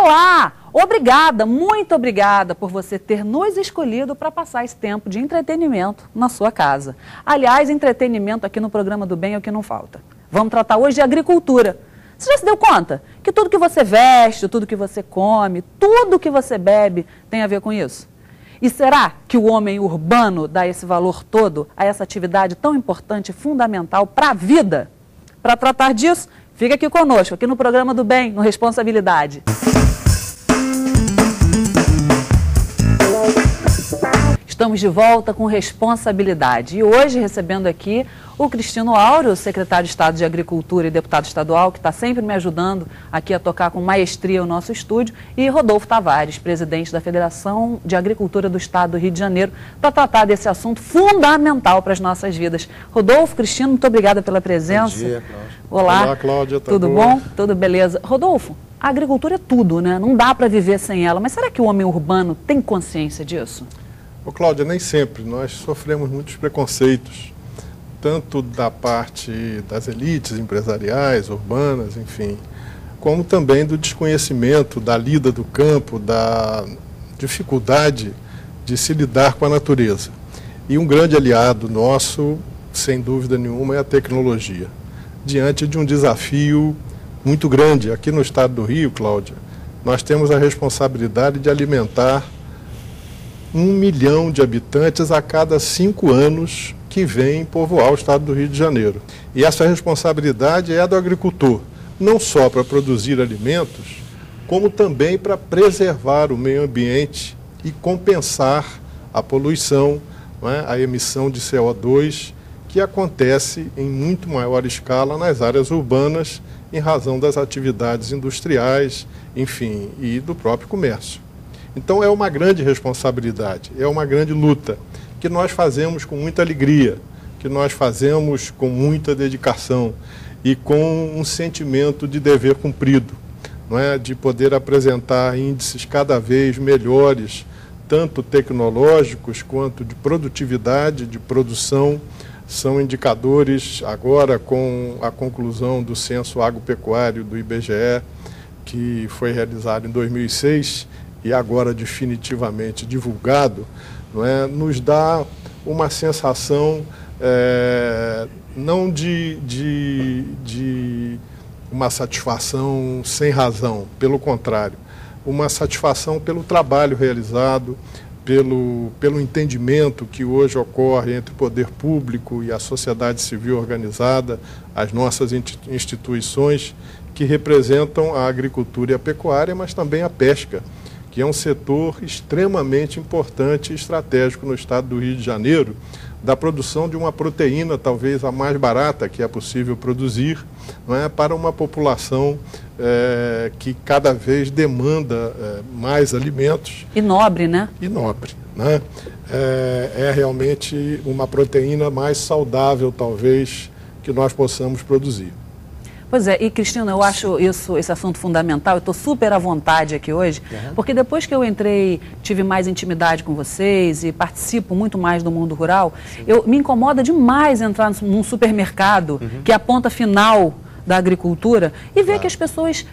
Olá! Obrigada, muito obrigada por você ter nos escolhido para passar esse tempo de entretenimento na sua casa. Aliás, entretenimento aqui no Programa do Bem é o que não falta. Vamos tratar hoje de agricultura. Você já se deu conta que tudo que você veste, tudo que você come, tudo que você bebe tem a ver com isso? E será que o homem urbano dá esse valor todo a essa atividade tão importante e fundamental para a vida? Para tratar disso, fica aqui conosco, aqui no Programa do Bem, no Responsabilidade. Estamos de volta com responsabilidade e hoje recebendo aqui o Cristino Áureo, secretário de Estado de Agricultura e deputado estadual, que está sempre me ajudando aqui a tocar com maestria o nosso estúdio, e Rodolfo Tavares, presidente da Federação de Agricultura do Estado do Rio de Janeiro, para tratar desse assunto fundamental para as nossas vidas. Rodolfo, Cristino, muito obrigada pela presença. Bom dia, Cláudia. Olá, Cláudia. Tudo bom? Tudo beleza. Rodolfo, a agricultura é tudo, né? Não dá para viver sem ela, mas será que o homem urbano tem consciência disso? Ô, Cláudia, nem sempre. Nós sofremos muitos preconceitos, tanto da parte das elites empresariais, urbanas, enfim, como também do desconhecimento, da lida do campo, da dificuldade de se lidar com a natureza. E um grande aliado nosso, sem dúvida nenhuma, é a tecnologia. Diante de um desafio muito grande, aqui no estado do Rio, Cláudia, nós temos a responsabilidade de alimentar 1 milhão de habitantes a cada 5 anos que vêm povoar o estado do Rio de Janeiro. E essa responsabilidade é do agricultor, não só para produzir alimentos, como também para preservar o meio ambiente e compensar a poluição, não é? A emissão de CO2, que acontece em muito maior escala nas áreas urbanas, em razão das atividades industriais, enfim, e do próprio comércio. Então é uma grande responsabilidade, é uma grande luta, que nós fazemos com muita alegria, que nós fazemos com muita dedicação e com um sentimento de dever cumprido, não é? De poder apresentar índices cada vez melhores, tanto tecnológicos quanto de produtividade, de produção. São indicadores agora com a conclusão do censo agropecuário do IBGE, que foi realizado em 2006, e agora definitivamente divulgado, não é, nos dá uma sensação não de uma satisfação sem razão, pelo contrário, uma satisfação pelo trabalho realizado, pelo entendimento que hoje ocorre entre o poder público e a sociedade civil organizada, as nossas instituições que representam a agricultura e a pecuária, mas também a pesca, que é um setor extremamente importante e estratégico no estado do Rio de Janeiro, da produção de uma proteína talvez a mais barata que é possível produzir, não é, para uma população que cada vez demanda mais alimentos. E nobre, né? E nobre, né? É realmente uma proteína mais saudável, talvez, que nós possamos produzir. Pois é, e Cristina, eu acho esse assunto fundamental, eu estou super à vontade aqui hoje, porque depois que eu entrei, tive mais intimidade com vocês e participo muito mais do mundo rural, me incomoda demais entrar num supermercado, que é a ponta final da agricultura, e ver que as pessoas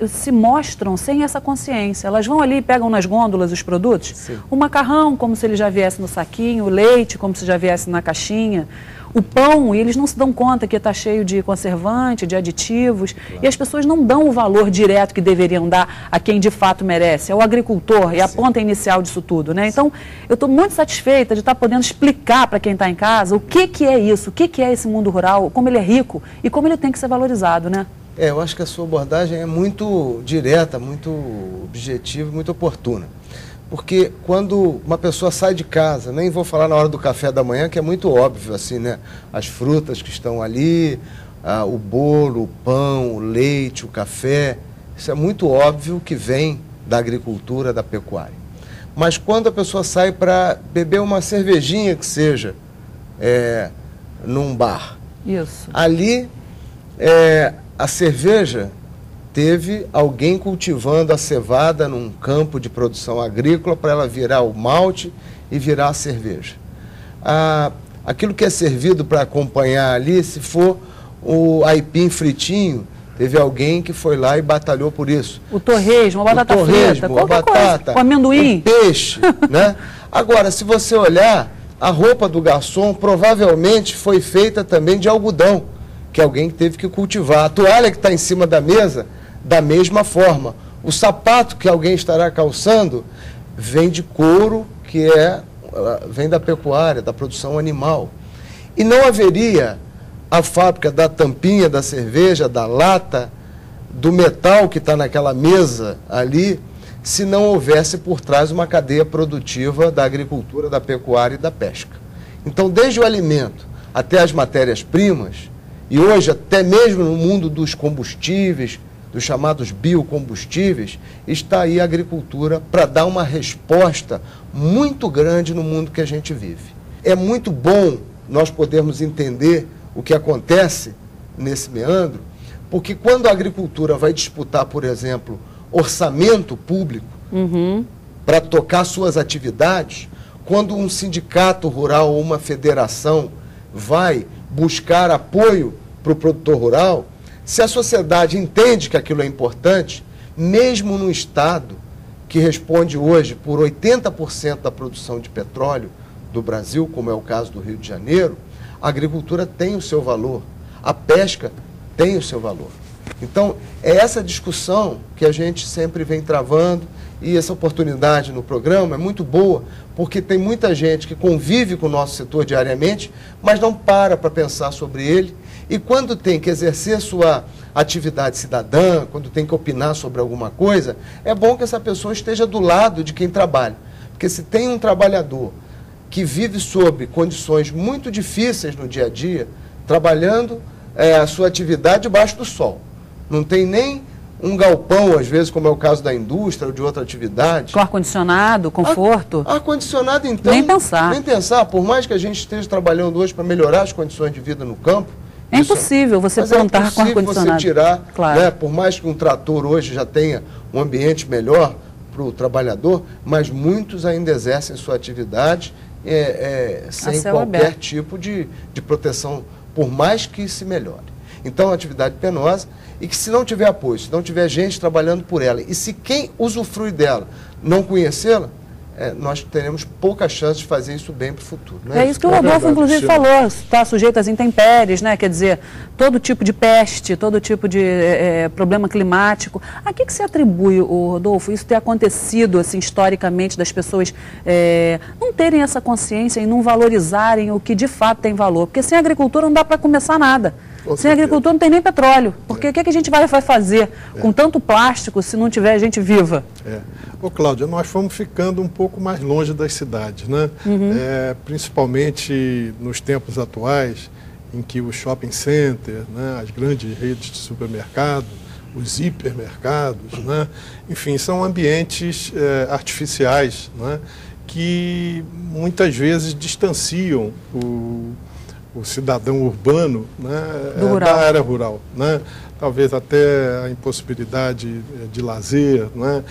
se mostram sem essa consciência. Elas vão ali e pegam nas gôndolas os produtos, o macarrão como se ele já viesse no saquinho, o leite como se já viesse na caixinha, o pão, e eles não se dão conta que está cheio de conservante, de aditivos, e as pessoas não dão o valor direto que deveriam dar a quem de fato merece, é o agricultor, é a ponta inicial disso tudo, né? Então, eu estou muito satisfeita de estar podendo explicar para quem está em casa o que é isso, o que é esse mundo rural, como ele é rico e como ele tem que ser valorizado, né? Eu acho que a sua abordagem é muito direta, muito objetiva, muito oportuna. Porque quando uma pessoa sai de casa, nem vou falar na hora do café da manhã, que é muito óbvio, assim, né? As frutas que estão ali, o bolo, o pão, o leite, o café, isso é muito óbvio que vem da agricultura, da pecuária. Mas quando a pessoa sai para beber uma cervejinha que seja, num bar, ali a cerveja teve alguém cultivando a cevada num campo de produção agrícola para ela virar o malte e virar a cerveja. Aquilo que é servido para acompanhar ali, se for o aipim fritinho, teve alguém que foi lá e batalhou por isso. O torresmo, a batata frita, qualquer coisa, o amendoim. O peixe, né? Agora, se você olhar, a roupa do garçom provavelmente foi feita também de algodão, que alguém teve que cultivar. A toalha que está em cima da mesa, da mesma forma. O sapato que alguém estará calçando vem de couro, que vem da pecuária, da produção animal. E não haveria a fábrica da tampinha da cerveja, da lata, do metal que está naquela mesa ali, se não houvesse por trás uma cadeia produtiva da agricultura, da pecuária e da pesca. Então, desde o alimento até as matérias-primas, e hoje até mesmo no mundo dos combustíveis, dos chamados biocombustíveis, está aí a agricultura para dar uma resposta muito grande no mundo que a gente vive. É muito bom nós podermos entender o que acontece nesse meandro, porque quando a agricultura vai disputar, por exemplo, orçamento público para tocar suas atividades, quando um sindicato rural ou uma federação vai buscar apoio para o produtor rural, se a sociedade entende que aquilo é importante, mesmo no estado que responde hoje por 80% da produção de petróleo do Brasil, como é o caso do Rio de Janeiro, a agricultura tem o seu valor, a pesca tem o seu valor. Então, é essa discussão que a gente sempre vem travando, e essa oportunidade no programa é muito boa, porque tem muita gente que convive com o nosso setor diariamente, mas não para pensar sobre ele, e quando tem que exercer sua atividade cidadã, quando tem que opinar sobre alguma coisa, é bom que essa pessoa esteja do lado de quem trabalha. Porque se tem um trabalhador que vive sob condições muito difíceis no dia a dia, trabalhando a sua atividade debaixo do sol, não tem nem um galpão, às vezes, como é o caso da indústria ou de outra atividade. Com ar-condicionado, conforto. Ar-condicionado, então. Nem pensar. Nem pensar. Por mais que a gente esteja trabalhando hoje para melhorar as condições de vida no campo. É impossível você plantar com ar-condicionado. Você tirar, claro. Né, por mais que um trator hoje já tenha um ambiente melhor para o trabalhador, mas muitos ainda exercem sua atividade sem qualquer tipo de proteção, por mais que se melhore. Então, é uma atividade penosa e que, se não tiver apoio, se não tiver gente trabalhando por ela, e se quem usufrui dela não conhecê-la, nós teremos pouca chance de fazer isso bem para o futuro. É isso que o Rodolfo, inclusive, falou, está sujeito às intempéries, né? Quer dizer, todo tipo de peste, todo tipo de problema climático. A que se atribui, Rodolfo, isso ter acontecido, assim, historicamente, das pessoas não terem essa consciência e não valorizarem o que de fato tem valor? Porque sem agricultura não dá para começar nada. Sem agricultura não tem nem petróleo. Porque o que a gente vai fazer com tanto plástico se não tiver gente viva? Ô, Cláudia, nós fomos ficando um pouco mais longe das cidades, né? Principalmente nos tempos atuais, em que o shopping center, né, as grandes redes de supermercado, os hipermercados, né, enfim, são ambientes artificiais, né, que muitas vezes distanciam o cidadão urbano, né, da área rural, né? Talvez até a impossibilidade de lazer, né,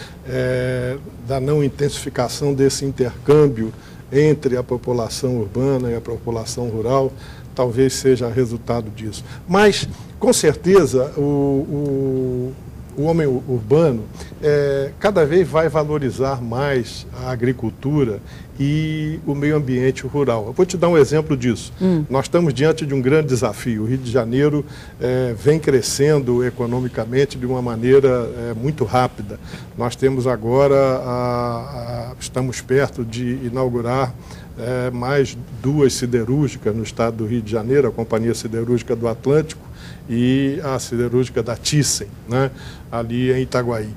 da não intensificação desse intercâmbio entre a população urbana e a população rural, talvez seja resultado disso. Mas, com certeza, o homem urbano cada vez vai valorizar mais a agricultura e o meio ambiente rural. Eu vou te dar um exemplo disso. Nós estamos diante de um grande desafio. O Rio de Janeiro vem crescendo economicamente de uma maneira muito rápida. Nós temos agora, estamos perto de inaugurar mais 2 siderúrgicas no estado do Rio de Janeiro, a Companhia Siderúrgica do Atlântico e a siderúrgica da Thyssen, né, ali em Itaguaí.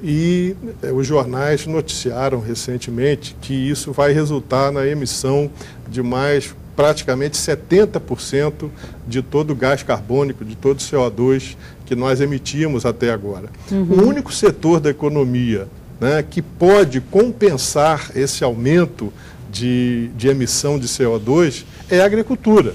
E os jornais noticiaram recentemente que isso vai resultar na emissão de mais praticamente 70% de todo o gás carbônico, de todo o CO2 que nós emitimos até agora. O único setor da economia, né, que pode compensar esse aumento de emissão de CO2 é a agricultura.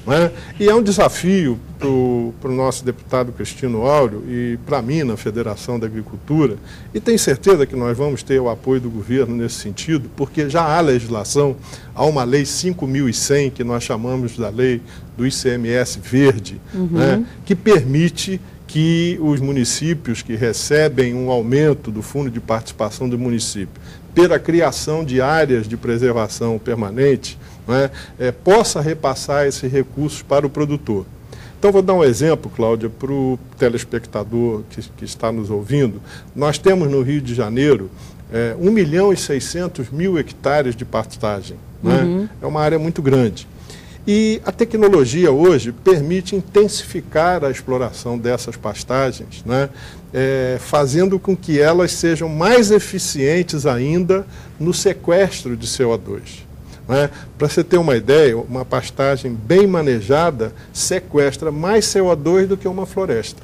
né? E é um desafio para o nosso deputado Cristino Áureo e para mim na Federação da Agricultura, e tenho certeza que nós vamos ter o apoio do governo nesse sentido, porque já há legislação, há uma lei 5.100, que nós chamamos da lei do ICMS verde, né, que permite que os municípios que recebem um aumento do fundo de participação do município pela criação de áreas de preservação permanente, né, possa repassar esses recursos para o produtor. Então, vou dar um exemplo, Cláudia, para o telespectador que está nos ouvindo. Nós temos no Rio de Janeiro 1.600.000 hectares de pastagem, né? É uma área muito grande. E a tecnologia hoje permite intensificar a exploração dessas pastagens, né? Fazendo com que elas sejam mais eficientes ainda no sequestro de CO2. Né? Para você ter uma ideia, uma pastagem bem manejada sequestra mais CO2 do que uma floresta.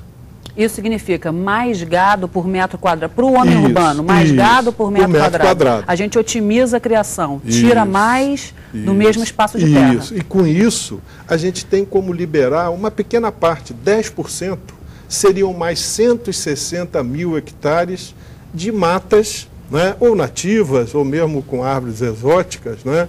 Isso significa mais gado por metro quadrado. Para o homem urbano, mais gado por metro quadrado. A gente otimiza a criação, tira mais do mesmo espaço de terra. E com isso, a gente tem como liberar uma pequena parte, 10%, seriam mais 160.000 hectares de matas, né, ou nativas, ou mesmo com árvores exóticas, né,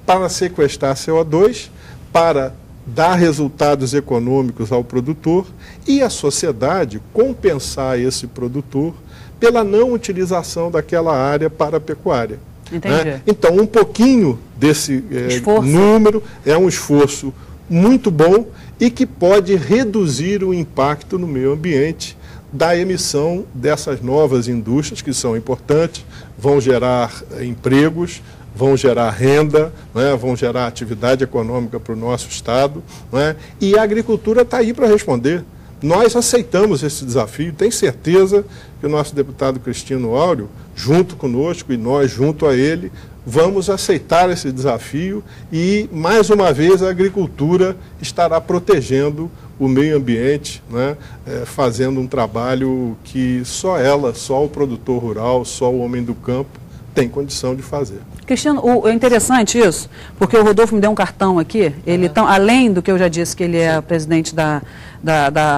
para sequestrar CO2, para dar resultados econômicos ao produtor e a sociedade compensar esse produtor pela não utilização daquela área para a pecuária. Entendi. Né? Então, um pouquinho desse número é um esforço muito bom e que pode reduzir o impacto no meio ambiente da emissão dessas novas indústrias, que são importantes, vão gerar empregos, vão gerar renda, né, vão gerar atividade econômica para o nosso Estado, né, e a agricultura está aí para responder. Nós aceitamos esse desafio, tenho certeza que o nosso deputado Cristino Áureo, junto conosco e nós junto a ele, vamos aceitar esse desafio e, mais uma vez, a agricultura estará protegendo o meio ambiente, né, fazendo um trabalho que só ela, só o produtor rural, só o homem do campo tem condição de fazer. Cristino, é interessante isso, porque o Rodolfo me deu um cartão aqui, ele além do que eu já disse, que ele é presidente da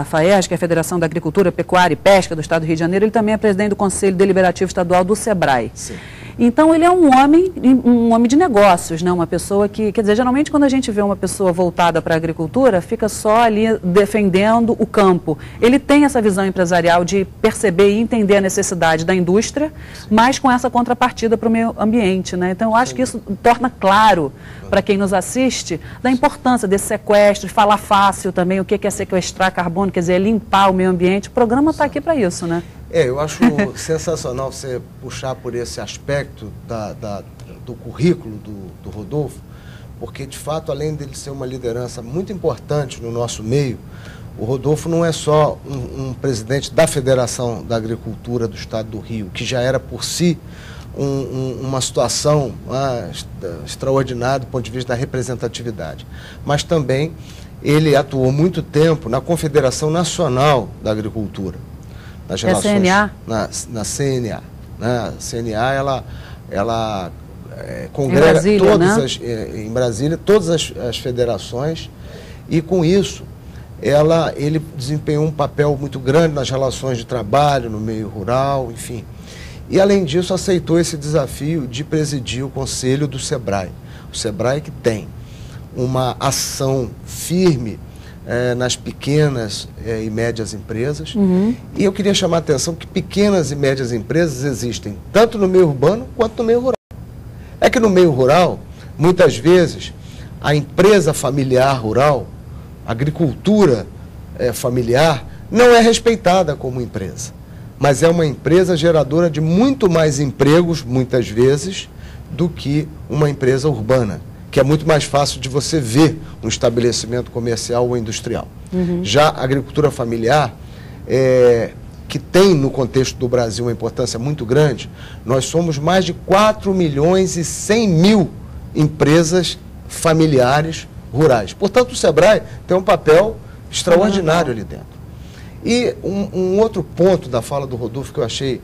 FAERJ, que é a Federação da Agricultura, Pecuária e Pesca do Estado do Rio de Janeiro, ele também é presidente do Conselho Deliberativo Estadual do SEBRAE. Sim. Então, ele é um homem de negócios, né? Uma pessoa que, quer dizer, geralmente quando a gente vê uma pessoa voltada para a agricultura, fica só ali defendendo o campo. Ele tem essa visão empresarial de perceber e entender a necessidade da indústria, mas com essa contrapartida para o meio ambiente, né? Então, eu acho que isso torna claro para quem nos assiste da importância desse sequestro, de falar fácil também o que é sequestrar carbono, quer dizer, limpar o meio ambiente. O programa está aqui para isso, né? Eu acho sensacional você puxar por esse aspecto do currículo do Rodolfo, porque, de fato, além dele ser uma liderança muito importante no nosso meio, o Rodolfo não é só um presidente da Federação da Agricultura do Estado do Rio, que já era por si uma situação extraordinária do ponto de vista da representatividade, mas também ele atuou muito tempo na Confederação Nacional da Agricultura. Nas relações, CNA? Na CNA. Né? A CNA, ela congrega em Brasília, em Brasília todas as federações e, com isso, ele desempenhou um papel muito grande nas relações de trabalho, no meio rural, enfim. E, além disso, aceitou esse desafio de presidir o Conselho do SEBRAE. O SEBRAE que tem uma ação firme nas pequenas e médias empresas. E eu queria chamar a atenção que pequenas e médias empresas existem tanto no meio urbano quanto no meio rural. É que no meio rural, muitas vezes, a empresa familiar rural, a agricultura familiar, não é respeitada como empresa, mas é uma empresa geradora de muito mais empregos, muitas vezes, do que uma empresa urbana, que é muito mais fácil de você ver um estabelecimento comercial ou industrial. Já a agricultura familiar, que tem no contexto do Brasil uma importância muito grande, nós somos mais de 4.100.000 empresas familiares rurais. Portanto, o SEBRAE tem um papel extraordinário ali dentro. E um outro ponto da fala do Rodolfo que eu achei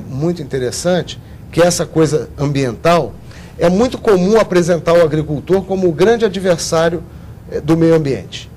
muito interessante, que é essa coisa ambiental. É muito comum apresentar o agricultor como o grande adversário do meio ambiente.